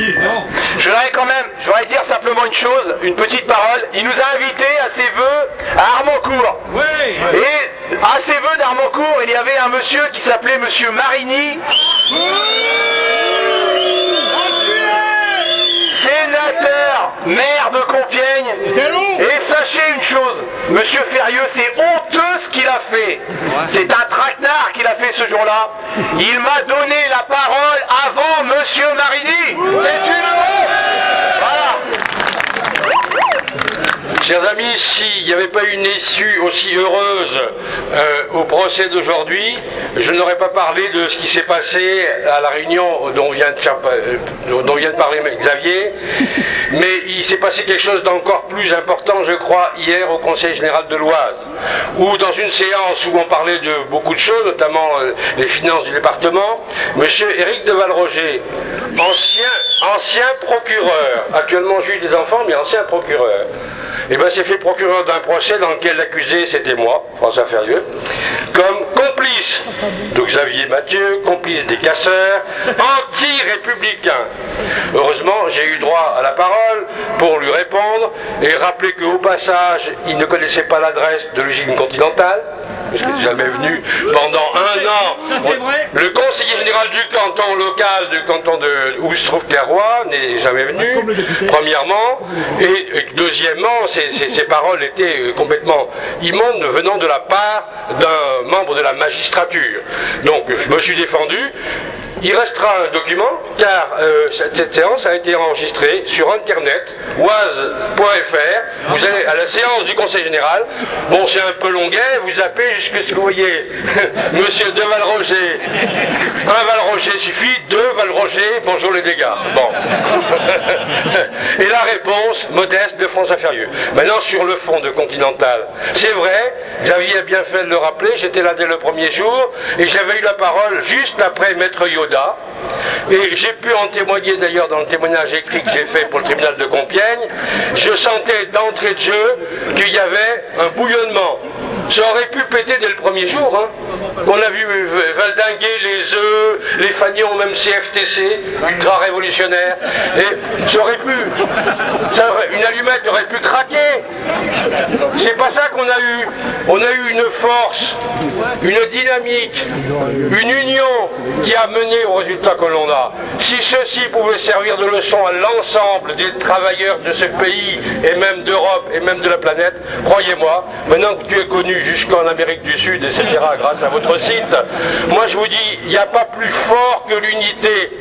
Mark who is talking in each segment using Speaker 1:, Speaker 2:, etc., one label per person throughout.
Speaker 1: Je voudrais dire simplement une chose, une petite parole. Il nous a invités à ses vœux à Harmoncourt.
Speaker 2: Oui.
Speaker 1: Et à ses vœux d'Harmoncourt, il y avait un monsieur qui s'appelait Monsieur Marigny. Sénateur, maire de Compiègne. Et sachez une chose, Monsieur Ferrieux, c'est honteux ce qu'il a fait. C'est un traquenard qu'il a fait ce jour-là. Il m'a donné la parole avant Monsieur Marigny. C'est une honte. Voilà.
Speaker 3: Chers amis, s'il n'y avait pas eu une issue aussi heureuse au procès d'aujourd'hui, je n'aurais pas parlé de ce qui s'est passé à la réunion dont vient de parler Xavier, mais il s'est passé quelque chose d'encore plus important, je crois, hier au Conseil général de l'Oise, où dans une séance où on parlait de beaucoup de choses, notamment les finances du département, M. Éric de Valroger, ancien procureur, actuellement juge des enfants, mais ancien procureur, et ben s'est fait procureur d'un procès dans lequel l'accusé, c'était moi, François Ferrieux, comme complice de Xavier Mathieu, complice des casseurs, anti-républicain. Heureusement, j'ai eu droit à la parole pour lui répondre et rappeler qu'au passage, il ne connaissait pas l'adresse de l'usine Continentale, parce qu'il n'est jamais venu pendant un an.
Speaker 2: Ça c'est vrai.
Speaker 3: Le conseiller général du canton local, du canton où se trouve Carrois, n'est jamais venu, premièrement, et deuxièmement, ces paroles étaient complètement immondes venant de la part d'un membre de la magistrature. Donc je me suis défendu. Il restera un document, car cette séance a été enregistrée sur internet, oise.fr. Vous allez à la séance du Conseil général. Bon, c'est un peu longuet, vous zappez jusqu'à ce que vous voyez Monsieur de Valroger. Un Valroger suffit, deux Valroger, bonjour les dégâts. Bon. Et la réponse modeste de François Ferrieux. Maintenant, sur le fond de Continental, c'est vrai, Xavier a bien fait de le rappeler, j'étais là dès le premier jour, et j'avais eu la parole juste après Maître Yoda. Et j'ai pu en témoigner d'ailleurs dans le témoignage écrit que j'ai fait pour le tribunal de Compiègne. Je sentais d'entrée de jeu qu'il y avait un bouillonnement. Ça aurait pu péter dès le premier jour. Hein. On a vu valdinguer les œufs, les fanions, même CFTC, ultra révolutionnaire. Et ça aurait pu, une allumette aurait pu craquer. C'est pas ça qu'on a eu. On a eu une force, une dynamique, une union qui a mené au résultat que l'on a. Si ceci pouvait servir de leçon à l'ensemble des travailleurs de ce pays, et même d'Europe, et même de la planète, croyez-moi, maintenant que tu es connu jusqu'en Amérique du Sud, etc., grâce à votre site, moi je vous dis, il n'y a pas plus fort que l'unité.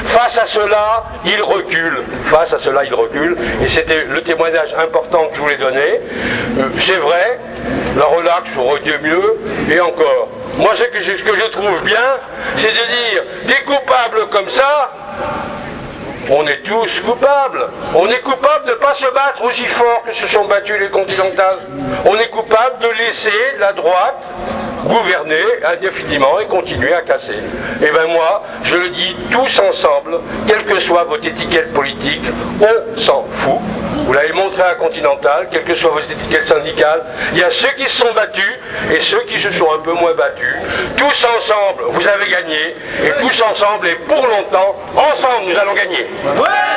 Speaker 3: Face à cela, il recule. Face à cela, il recule. Et c'était le témoignage important que je voulais donner. C'est vrai, la relax aurait été mieux, et encore. Moi, ce que je trouve bien, c'est de dire, des coupables comme ça, on est tous coupables. On est coupable de ne pas se battre aussi fort que se sont battus les Continentales. On est coupable de laisser la droite gouverner indéfiniment et continuer à casser. Et bien moi, je le dis tous ensemble, quelle que soit votre étiquette politique, on s'en fout. Vous l'avez montré à Continental, quelles que soient vos étiquettes syndicales, il y a ceux qui se sont battus et ceux qui se sont un peu moins battus. Tous ensemble, vous avez gagné, et tous ensemble, et pour longtemps, ensemble, nous allons gagner.
Speaker 2: Ouais.